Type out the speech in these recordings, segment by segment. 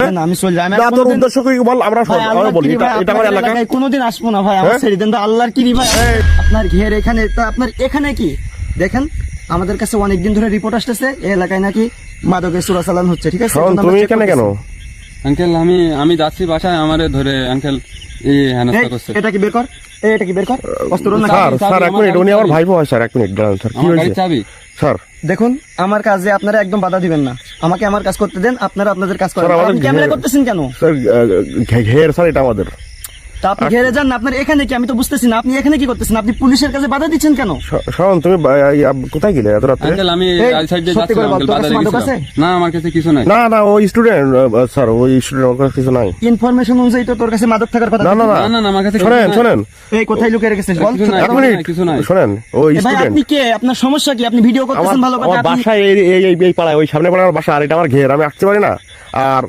আমি চলে যাই। তোর উদ্দেশ্য কি বল? আমরা বলি এটা আমার এলাকা, কোনোদিন আসবো না ভাই, আমার ছেড়ে দেন তো, আল্লাহর কি ভাই। আপনার ঘের এখানে, তা আপনার এখানে কি দেখেন, আমাদের কাছে অনেকদিন ধরে রিপোর্ট আসতেছে এই এলাকায় নাকি মাদকের চোরাচালান হচ্ছে, ঠিক আছে? তুমি এখানে কেন? আঙ্কেল আমি যাচ্ছি বাসায়, আমারে ধরে আঙ্কেল এই হেনস্থা করছে। এটা কি বের কর, এটা কি বের কর, অস্ত্র না। স্যার এক মিনিট, উনি আমার ভাইপো হয় স্যার, এক মিনিট দাঁড়ান স্যার, কি হয়েছে চাবি স্যার? দেখুন আমার কাজে আপনারা একদম বাধা দিবেন না, আমাকে আমার কাজ করতে দেন, আপনারা আপনাদের কাজ করেন। স্যার, আমাদের আপনি ক্যামেরা করতেছেন কেন স্যার? ঘের স্যার এটা আমাদের। তা আপনি ঘেরে যান না, আপনার এখানে কি আমি তো বুঝতেছি না, আপনি এখানে কি করতেছেন? আপনি পুলিশের কাছে বাধা দিচ্ছেন কেন? শোন, তুমি কোথায় গেলে এত রাতে? আঙ্কেল আমি এই, এই সাইড দিয়ে সত্যি যাচ্ছিলাম করে বল, আঙ্কেল, তোর বাধা কাছে মাদক লেগেছিল। আছে? না আমার কাছে কিছু নাই। না ওই স্টুডেন্ট স্যার, ওই স্টুডেন্ট ওর কাছে কিছু নাই। ইনফরমেশন অনুযায়ী তো তোর কাছে মাদক থাকার কথা। না না আমার কাছে কিছু শোনেন নাই। শোনেন, এই কোথায় লুকিয়ে রেখেছিস বল। কিছু নাই, এক মিনিট কিছু নাই। শোনেন, ওই এ ভাই স্টুডেন্ট আপনি কে? আপনার সমস্যা কি? আপনি ভিডিও করতেছেন ভালো কথা, আমার বাসায় এই পাড়ায়, ওই সামনে পাড়ায় আমার বাসা, আর এটা আমার ঘের, আমি আসতে পারি না। আর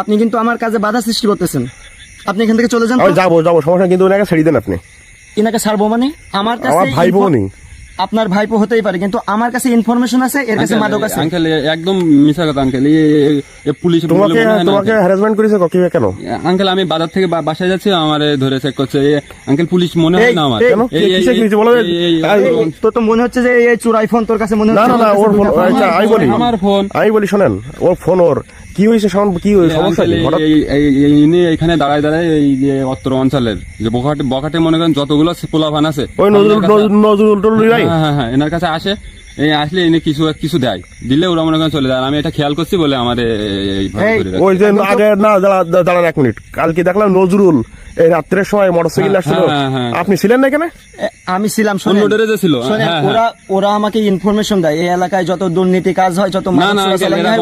আপনি কিন্তু আমার কাজে বাধা সৃষ্টি করতেছেন, আপনি এখান থেকে চলে যান। আমি যাবো সমস্যা, কিন্তু ওনাকে ছেড়ে দেন আপনি। এনাকে ছাড়বো মানে? আমার কাছে আমার ভাই বোনই। আপনার ভাইপো হতেই পারে, কিন্তু আমার কাছে ইনফরমেশন আছে এর কাছে মাদক আছে। আঙ্কেল একদম মিছা কথা আঙ্কেল, এই পুলিশ তোমাকে হ্যারাসমেন্ট করেছে কিভাবে, কেন? আঙ্কেল আমি বাজার থেকে বাসায় যাচ্ছি, আমারে ধরে চেক করছে। আঙ্কেল পুলিশ মনে হয় না আমার। কেন? কিসে কি হয়েছে বলো? তোর তো মনে হচ্ছে যে এই চোরাই ফোন তোর কাছে মনে হচ্ছে। না ওর ফোন, আমার ফোন। আমি বলি শোনেন, ওর ফোন, ওর কি হয়েছে? কি হয়েছে সমস্যা কি? হঠাৎ ইনি এখানে দাঁড়ায় এই যে অত্র অঞ্চলের যে বখাটে মনে করেন যতগুলো পোলাপান আছে, ওই নজরুল হ্যাঁ এনার কাছে আসে, এই আসলে এনে কিছু দেয়, দিলে ওরা মনে করেন চলে যায়। আমি এটা খেয়াল করছি বলে আমার ওই যে আগে না দাঁড়ান এক মিনিট, কালকে দেখলাম নজরুল এই রাত্রের সময় মোটরসাইকেল আসছিল, আপনি ছিলেন না এখানে? আমি ছিলাম। ওরা আমাকে ইনফরমেশন দেয় এই এলাকায় যত দুর্নীতি কাজ হয়, যত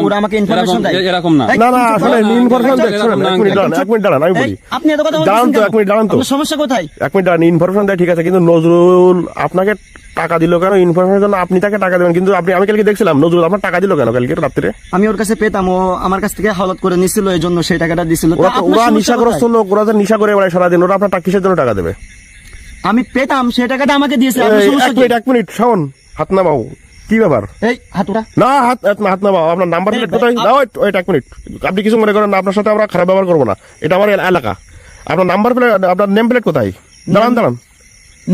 ওরা আমাকে ইনফরমেশন দেয়। এরকম না শুনেন, ইনফরমেশন দেয়, এক মিনিট দাঁড়ান, আমি বলি। আপনি এত কথা দাঁড়ান তো, এক মিনিট দাঁড়ান তো, সমস্যা কোথায়? এক মিনিট দাঁড়ান। ইনফরমেশন দেয় ঠিক আছে, কিন্তু নজরুল আপনাকে টাকা দিল কেন? ইনফরমেশনের জন্য আপনি তাকে টাকা দেবেন, কিন্তু আমি কালকে দেখছিলাম নজরুল আপনার টাকা দিল কেন কালকে রাত্রে? আমি ওর কাছে পেতাম, ও আমার কাছ থেকে হাওলাত করে নিছিল, এই জন্য সেই টাকাটা দিছিল। ওরা নিশাগ্রস্ত লোক, ওরা তো নিশা করে বেড়ায় সারাদিন, ওরা আপনার কিসের জন্য টাকা দেবে? আমি পেতাম, সেই টাকাটা আমাকে দিয়েছে। এক মিনিট শাওন, হাত না বাবু, কি ব্যাপার? এই হাতুড়া না, হাত না বাবু, আপনার নাম্বার প্লেট কোথায়? ওইটা এক মিনিট, আপনি কিছু মনে করেন না, আপনার সাথে আমরা খারাপ ব্যবহার করবো না, এটা আমার এলাকা। আপনার নাম্বার প্লেট, আপনার নেম প্লেট কোথায়? দাঁড়ান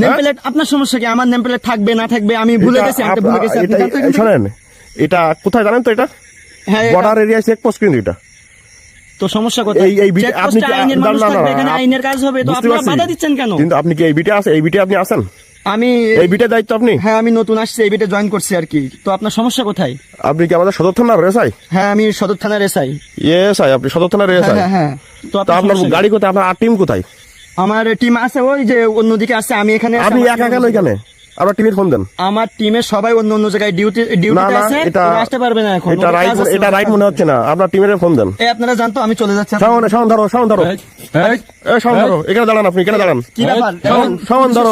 নেম প্লেট আপনার সমস্যা কি? আমার নেম প্লেট থাকবে না থাকবে আমি ভুলে গেছি। শোনেন, এটা কোথায় জানেন তো? এটা বর্ডার এরিয়া চেকপোস্ট, কিন্তু এটা তো সমস্যা কোথায়? আপনি আইনের কাজ হবে, তো আপনারা বাধা দিচ্ছেন কেন? কিন্তু আপনি কি এই বিটে আছে? এই বিটে আপনি আছেন? আমি এই বিটে দায়িত্ব আপনি? হ্যাঁ আমি নতুন আসছি, এই বিটে জয়েন করছি আর কি। তো আপনার সমস্যা কোথায়? আপনি কি আমাদের সদর থানার এসআই? হ্যাঁ আমি সদর থানার এসআই। এসআই? আপনি সদর থানার এসআই? হ্যাঁ। তো আপনার গাড়ি কোথায়? আপনার টিম কোথায়? আমার টিম আছে ওই যে অন্যদিকে আছে, আমি এখানে। আপনি একা কেন এখানে? আপনার টিমের ফোন দেন। আমার টিমের সবাই অন্য জায়গায় ডিউটিতে আছে, আসতে পারবে না এখন। এটা রাইট মনে হচ্ছে না, আপনার টিমের ফোন দেন। আপনারা জানতো আমি চলে যাচ্ছি। শাওন ধরো, এখানে দাঁড়ান, আপনি এখানে দাঁড়ান। কি ব্যাপার? শাওন ধরো,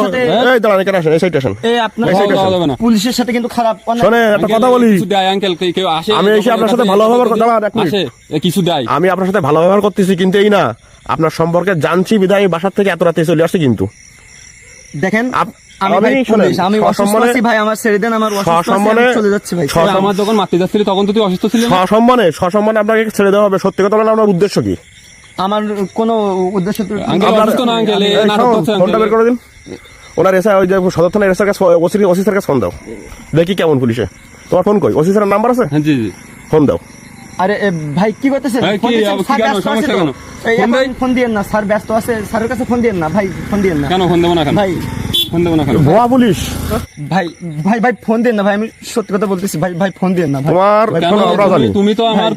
এই দাঁড়ান, এখানে আসেন, এই সাইডে আসেন। পুলিশের সাথে কিন্তু খারাপ। শোনেন, একটা কথা বলি, আমি এসে আপনার সাথে ভালো ব্যবহার কিছু দেয়, আমি আপনার সাথে ভালো ব্যবহার করতেছি, কিন্তু এই না আপনার সম্পর্কে জানছি বিধায় আমি বাসার থেকে এত রাতে চলে আসছি। কিন্তু দেখেন আমার যখন মারতে যাচ্ছিল তখন তো তুই অসুস্থ ছিলি। সসম্মানে আপনাকে ছেড়ে দেওয়া হবে। সত্যি কথা বলেন, আপনার উদ্দেশ্য কি? আমার কোনো উদ্দেশ্য ফোনটা বের করে দিন। ওনার এসে ওই যে সদর থানার ওসি স্যারকে ফোন দাও, দেখি কেমন পুলিশে। তোমার ফোন কই? ওসি স্যারের নাম্বার আছে? ফোন দাও। আরে ভাই কি করতেছেন? ফোন দিয়েন না, স্যার ব্যস্ত আছে, স্যারের কাছে ফোন দিয়েন না ভাই, ফোন দিয়েন না। কেন ফোন দেবো না? ভাই ফোন দেবো না? ভুয়া পুলিশ। ভাই ফোন দিয়েন না ভাই, আমি সত্যি কথা বলতেছি ভাই ফোন দিয়েন না। তুমি তো আমার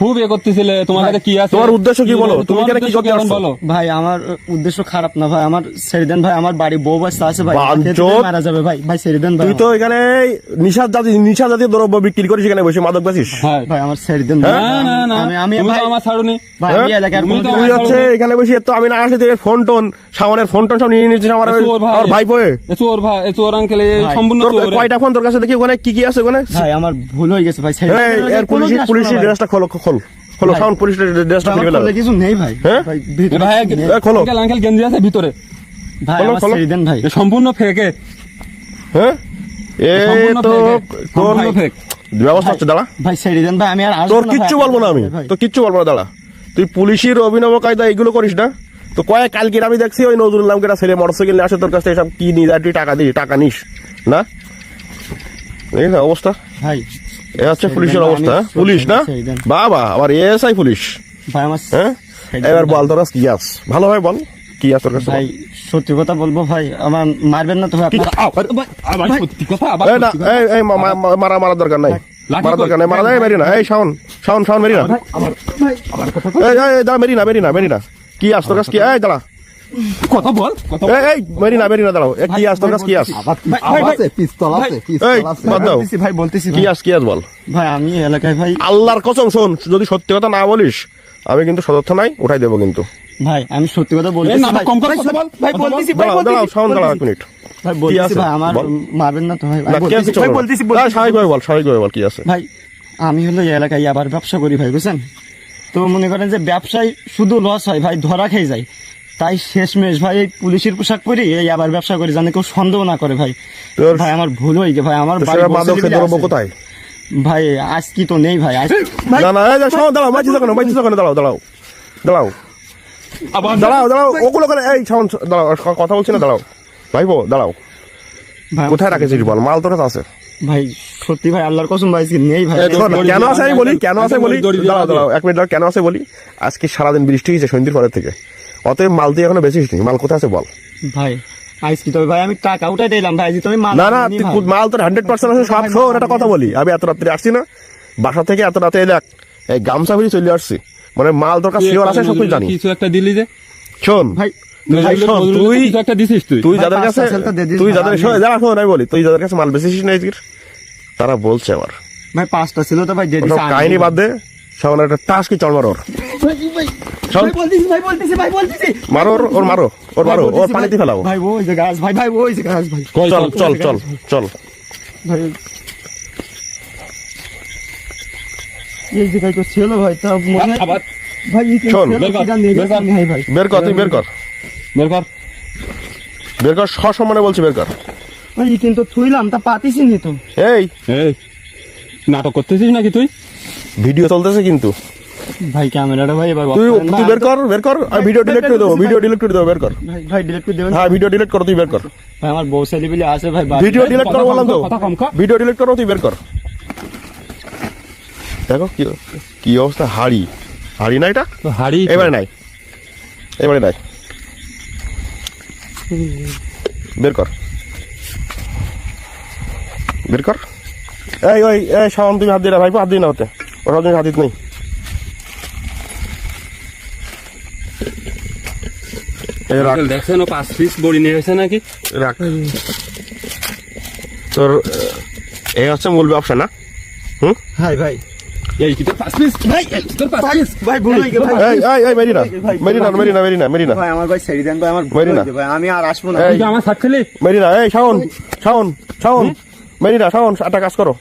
খুব করতেছিলে, তোমার কাছে কি আছে? তোমার উদ্দেশ্য কি বলো? তুমি কেন কি করতে আসছো? বলো ভাই, আমার উদ্দেশ্য খারাপ না ভাই, আমার ছেড়ে দেন ভাই, আমার বাড়ি বউ বাচ্চা আছে ভাই, মারা যাবে ভাই ছেড়ে দেন ভাই। তুই তো এখানে নিশা জাতীয় দ্রব্য বিক্রি করিস, এখানে বসে মাদক বেচিস। ভাই আমার ছেড়ে দেন। আমি আমার ছাড়ুনি ভাই, আমি এলাকার তুই হচ্ছে এখানে বসে তো আমি না আসলে ফোন টোন সামনের ফোন টোন সব নিয়ে নিয়েছিস আমার ভাই বয়ে। চোর আঙ্কেল সম্পূর্ণ। কয়টা ফোন তোর কাছে? দেখি ওখানে কি আছে ওখানে। ভাই আমার ভুল হয়ে গেছে ভাই, পুলিশের ড্রেসটা খোলো, সাউন্ড পুলিশের ড্রেসটা খুলে ফেলো। কিছু নেই ভাই, খোলো। আঙ্কেল গেঞ্জি আছে ভিতরে ভাই, আমার ছেড়ে দেন ভাই। সম্পূর্ণ ফেকে। হ্যাঁ, এই তো ব্যবস্থা হচ্ছে, দাঁড়া। ভাই ছেড়ে দেন ভাই, আমি আর আসবো তোর না কিচ্ছু ভাই, বলবো না আমি, ভাই। তো কিচ্ছু বলবো না, দাঁড়া। তুই পুলিশের অভিনব কায়দা এগুলো করিস না তো। কয়েক কালকে আমি দেখছি ওই নজরুল নামকে একটা ছেলে মোটরসাইকেল নিয়ে আসে তোর কাছে, এসব কি নিয়ে যায়, তুই টাকা দিস, টাকা নিস না, দেখি না অবস্থা। ভাই এ হচ্ছে পুলিশের ছেড়ে দেন, অবস্থা, আমি পুলিশ না ছেড়ে দেন। বাবা, আবার এসআই পুলিশ, ভাই আমার হ্যাঁ। ছেড়ে দেন এবার ভাই। বল তোর কাছে কি আস, ভালোভাবে বল কি আস তোর কাছে। ভাই সত্যি কথা বলবো ভাই, আমার মারবেন না তো ভাই আপনারা? আবার সত্যি কথা, আবার এই না, সত্যি কথা। এই মারা দরকার নাই, লাঠি মারা কই? দরকার নাই, মারা যায় মেরি না, এই শাওন মেরি না, এই দাঁড়া, মেরি না, কি আস তোর কাছে, কি, এই দাঁড়া, কথা বল, কথা বল। এই মেরি না, দাঁড়াও, কি আস তোর কাছে, কি আস, পিস্তল আছে এই বাদ দাও, বলতেছি ভাই, বলতেছি কি ভাই। আস, কি আস বল। ভাই আমি এই এলাকায় ভাই, আল্লাহর কসম শোন, যদি সত্যি কথা না বলিস আমি কিন্তু সদর থানায় উঠাই দেবো কিন্তু। ভাই আমি সত্যি কথা এই বলতেছি নাটক ভাই। কম কর, ভাই, কথা বল, ভাই কথা বল। বলতেছি ভাই, দাঁড়াও শাওন, দাঁড়াও এক মিনিট। ভাই কি বলতেছি আছে? ভাই, আমার বল। মারবেন না তো ভাই, না, কি আছে ভাই চলো। বলতেছি হ্যাঁ, স্বাভাবিকভাবে বল, স্বাভাবিকভাবে বল কি আছে। ভাই আমি হলো এই এলাকায় আবার ব্যবসা করি ভাই, বুঝছেন তো, মনে করেন যে ব্যবসায় শুধু লস হয় ভাই, ধরা খেয়ে যায়, তাই শেষমেশ ভাই এই পুলিশের পোশাক পরি এই আবার ব্যবসা করি, জানে কেউ সন্দেহ না করে ভাই। তোর- ভাই আমার ভুল হয়ে গেছে ভাই, আমার বাড়ি সেটা মাদকের বসে দ্রব্য আছে। কোথায়? ভাই আজ কি তো নেই ভাই, আজ ভাই না এই যে শাওন, দাঁড়াও, মাইছিস কেন, দাঁড়াও, আবার দাঁড়াও, ওগুলো করে, এই শাওন দাঁড়াও, কথা বলছি না, দাঁড়াও ভাইবো, দাঁড়াও, ভাই, কোথায় রাখেছিস বল, মাল তোর কাছে আছে? ভাই সত্যি ভাই আল্লাহর কসম ভাই, আজকে নেই ভাই। এই দেখো না, দড়ি কেন দিয়ে আছে আমি বলি, কেন আছে বলি, দড়ি দিয়ে দাঁড়াও এক মিনিট দাঁড়াও, কেন আছে বলি। আজকে সারাদিন বৃষ্টি হয়েছে সন্ধ্যের পরের থেকে, অতএব মাল তুই এখনো বেশিস নি, মাল কোথায় আছে বল। ভাই আজ কি তবে ভাই আমি টাকা উঠাই দিলাম ভাই, আজ তুমি মাল না আনিনি তুই ভাই। মাল তোর 100% আছে, সব শোন, একটা কথা বলি, আমি এত রাত্রে আসছি না বাসা থেকে, এত রাতে দেখ এই গামছা ফিরে চলে আসছি, মানে মাল তোর কাছে শিওর আছে, সব কিছু জানি। কিছু একটা দিলি যে শোন ভাই ভাই, শোন, তুই কিছু একটা দিছিস তুই। তুই ভাই, যাদের কাছে, 5% তো দিয়ে দিস তুই ভাই, যাদের আমি- শোন, দাঁড়া শোন, আমি বলি, তুই যাদের কাছে মাল বেশিস না আজকের, তারা বলছে আমার ভাই 5টা ছিল তো ভাই দিয়ে ওসব দিছি, আনিনি কাহিনী ভাই। বাদ দে, সামনে একটা টাস কি চড় মারো ওর, শোন, ভাই বলতেছি ভাই, বলতেছি মারো ওর মারো ওর ভাই, ওর বলতেছি পানিতে ভাই। ফেলাও। ভাই ওই যে গাছ ভাই, ভাই ওই যে গাছ ভাই, কই চল চল চল চল, ভাই এই জায়গায় তো ছিল ভাই, তা মনে হয়- আবার ভাই এই তো শোন, ছিল, বের কর, সেটা নিয়ে বের গেছে, কর। নেই ভাই। বের কর, তুই বের কর, বের কর। সসম্মানে বলছি বের কর। ভাই এই কিন্তু থুইলাম, তা পাতিছি নি তো। এই এই নাটক করতেছিস নাকি তুই? ভিডিও চলতেছে কিন্তু, ভাই ক্যামেরাটা ভাই এবার তুই off করেন তুই ভাই, বের কর, আমি ভিডিও ডিলিট করে দেবো, ভিডিও ডিলিট করে দেবো, বের কর। ভাই ডিলিট করে দেবেন। হ্যাঁ ভিডিও ডিলিট করো, তুই বের কর, ভাই আমার বউ ছেলেপিলে আছে ভাই, বাড়ি- ভিডিও ডিলিট করো বললাম তো, কথা কম কর। ভিডিও ডিলিট করো, তুই বের কর। দেখো কি অবস্থা, হাড়ি না এটা, তো হাড়ি এবারে নাই, বের কর, এই শাওন তুমি হাত দিয়ে না ভাই, হাত দিয়ে না হতে, ওরা হাত দিত নেই। এই রাখ, দেখছেন ও 5 পিস বড়ি নিয়ে গেছে নাকি? রাখ, তোর এই হচ্ছে মূল ব্যবসা না। ভাই ভাই এই কি তোর 5 পিস? ভাই তোর 5 ভাই পিস? ভাই ভুল হয়ে গেছে ভাই। এই মেরিনা, ভাই আমার ভাই ছেড়ে দেন ভাই, আমার ভুল মেরি না। হয়ে গেছে ভাই, আমি আর আসবো না। এই, তুই কি আমার সাথে ছিলি? মেরিনা, এই শাওন, মেরিনা, শাওন, একটা কাজ করো,